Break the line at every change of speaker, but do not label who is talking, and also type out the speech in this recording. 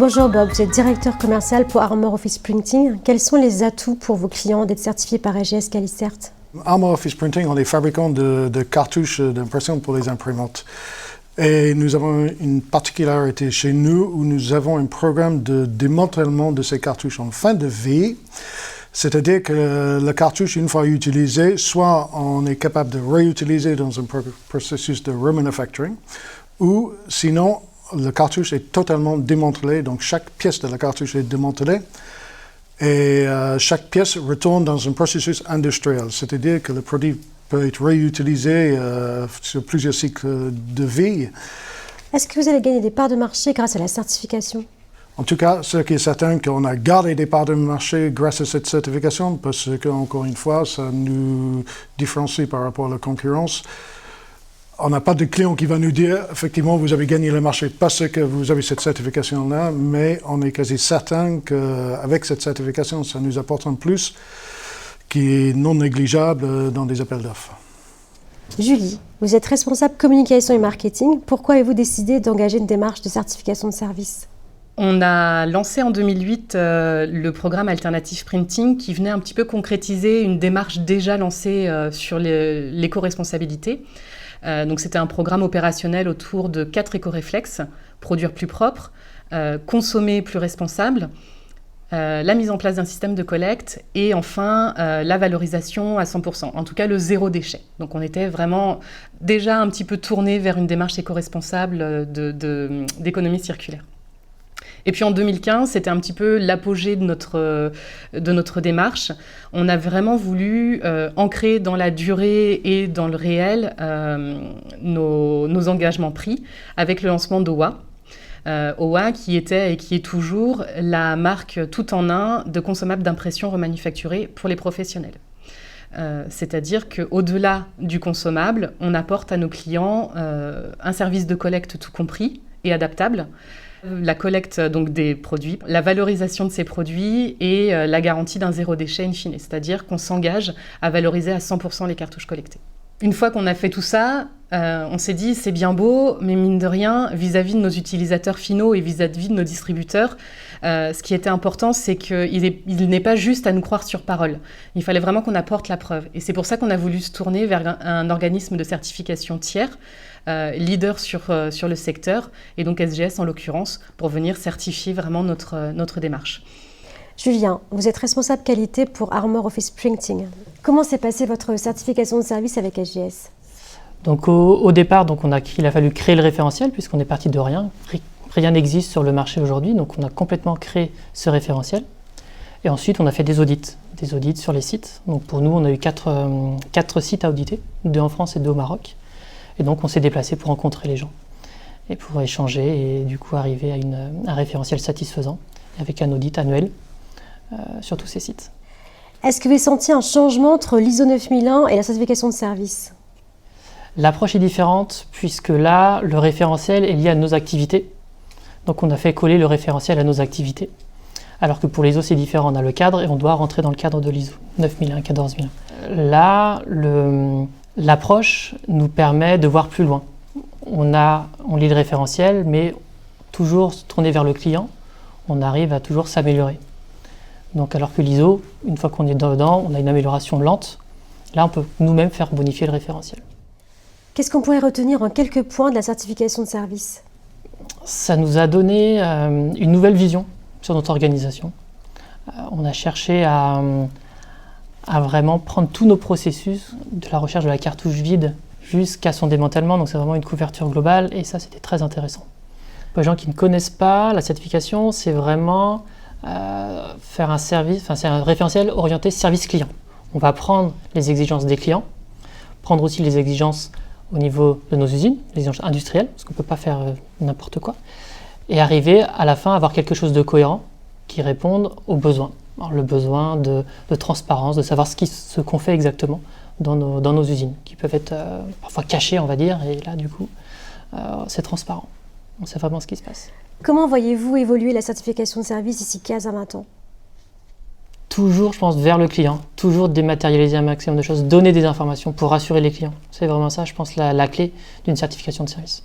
Bonjour Bob, vous êtes directeur commercial pour Armor Office Printing. Quels sont les atouts pour vos clients d'être certifiés par EGS Calicert?
Armor Office Printing, on est fabricant de cartouches d'impression pour les imprimantes. Et nous avons une particularité chez nous où nous avons un programme de démantèlement de ces cartouches en fin de vie. C'est-à-dire que la cartouche, une fois utilisée, soit on est capable de réutiliser dans un processus de remanufacturing, ou sinon, la cartouche est totalement démantelée, donc chaque pièce de la cartouche est démantelée et chaque pièce retourne dans un processus industriel, c'est-à-dire que le produit peut être réutilisé sur plusieurs cycles de vie.
Est-ce que vous allez gagner des parts de marché grâce à la certification?
En tout cas, ce qui est certain, qu'on a gardé des parts de marché grâce à cette certification, parce que, encore une fois, ça nous différencie par rapport à la concurrence. On n'a pas de client qui va nous dire, effectivement, vous avez gagné le marché parce que vous avez cette certification-là, mais on est quasi certain qu'avec cette certification, ça nous apporte un plus qui est non négligeable dans des appels d'offres.
Julie, vous êtes responsable communication et marketing. Pourquoi avez-vous décidé d'engager une démarche de certification de service?
On a lancé en 2008 le programme Alternative Printing qui venait un petit peu concrétiser une démarche déjà lancée sur l'éco-responsabilité. Donc c'était un programme opérationnel autour de 4 éco-réflexes: produire plus propre, consommer plus responsable, la mise en place d'un système de collecte et enfin la valorisation à 100%, en tout cas le zéro déchet. Donc on était vraiment déjà un petit peu tourné vers une démarche éco-responsable d'économie circulaire. Et puis en 2015, c'était un petit peu l'apogée de notre démarche. On a vraiment voulu ancrer dans la durée et dans le réel nos engagements pris avec le lancement d'OWA. OWA qui était et qui est toujours la marque tout en un de consommables d'impression remanufacturés pour les professionnels. C'est-à-dire qu'au-delà du consommable, on apporte à nos clients un service de collecte tout compris et adaptable, la collecte donc des produits, la valorisation de ces produits et la garantie d'un zéro déchet in fine, c'est-à-dire qu'on s'engage à valoriser à 100% les cartouches collectées. Une fois qu'on a fait tout ça, on s'est dit c'est bien beau, mais mine de rien, vis-à-vis de nos utilisateurs finaux et vis-à-vis de nos distributeurs, ce qui était important, c'est qu'il n'est pas juste à nous croire sur parole. Il fallait vraiment qu'on apporte la preuve. Et c'est pour ça qu'on a voulu se tourner vers un organisme de certification tiers, leader sur le secteur, et donc SGS en l'occurrence, pour venir certifier vraiment notre démarche.
Julien, vous êtes responsable qualité pour Armor Office Printing. Comment s'est passée votre certification de service avec SGS?
Donc au départ, il a fallu créer le référentiel puisqu'on est parti de rien. Rien n'existe sur le marché aujourd'hui, donc on a complètement créé ce référentiel. Et ensuite, on a fait des audits sur les sites. Donc pour nous, on a eu 4 sites à auditer, 2 en France et 2 au Maroc. Et donc on s'est déplacé pour rencontrer les gens et pour échanger et du coup arriver à un référentiel satisfaisant avec un audit annuel sur tous ces sites.
Est-ce que vous avez senti un changement entre l'ISO 9001 et la certification de service?
L'approche est différente puisque là, le référentiel est lié à nos activités. Donc on a fait coller le référentiel à nos activités. Alors que pour l'ISO, c'est différent. On a le cadre et on doit rentrer dans le cadre de l'ISO 9001, 14001. Là, l'approche nous permet de voir plus loin. On lit le référentiel, mais toujours tourné vers le client, on arrive à toujours s'améliorer. Donc alors que l'ISO, une fois qu'on est dedans, on a une amélioration lente. Là, on peut nous-mêmes faire bonifier le référentiel.
Qu'est-ce qu'on pourrait retenir en quelques points de la certification de service?
Ça nous a donné une nouvelle vision sur notre organisation. On a cherché à vraiment prendre tous nos processus, de la recherche de la cartouche vide jusqu'à son démantèlement. Donc c'est vraiment une couverture globale et ça, c'était très intéressant. Pour les gens qui ne connaissent pas, la certification, c'est vraiment faire un service, c'est un référentiel orienté service client. On va prendre les exigences des clients, prendre aussi les exigences au niveau de nos usines, les exigences industrielles, parce qu'on ne peut pas faire n'importe quoi, et arriver à la fin à avoir quelque chose de cohérent qui réponde aux besoins. Alors, le besoin de transparence, de savoir ce qu'on fait exactement dans nos usines, qui peuvent être parfois cachées, on va dire, et là, du coup, c'est transparent. On sait vraiment ce qui se passe.
Comment voyez-vous évoluer la certification de service d'ici 15 à 20 ans?
Toujours, je pense, vers le client, toujours dématérialiser un maximum de choses, donner des informations pour rassurer les clients. C'est vraiment ça, je pense, la clé d'une certification de service.